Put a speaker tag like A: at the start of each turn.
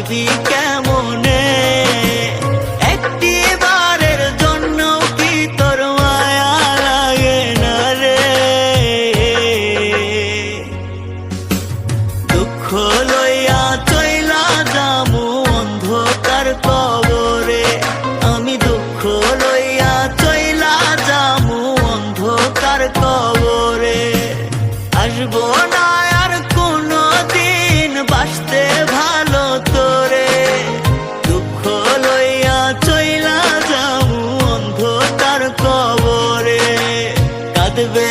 A: বাঁচবি কেমনে? একটি বারের জন্য কি তোর মায়া লাগে না রে? দুঃখ লইয়া চইলা যামু অন্ধকার কবরে, আমি দুঃখ লইয়া চইলা যামু অন্ধকার কবরে। আসবো না আর কোনো দিন বাসতে ভালো তোরে, দুঃখ লইয়া চইলা যামু অন্ধকার কবরে। কাঁদবে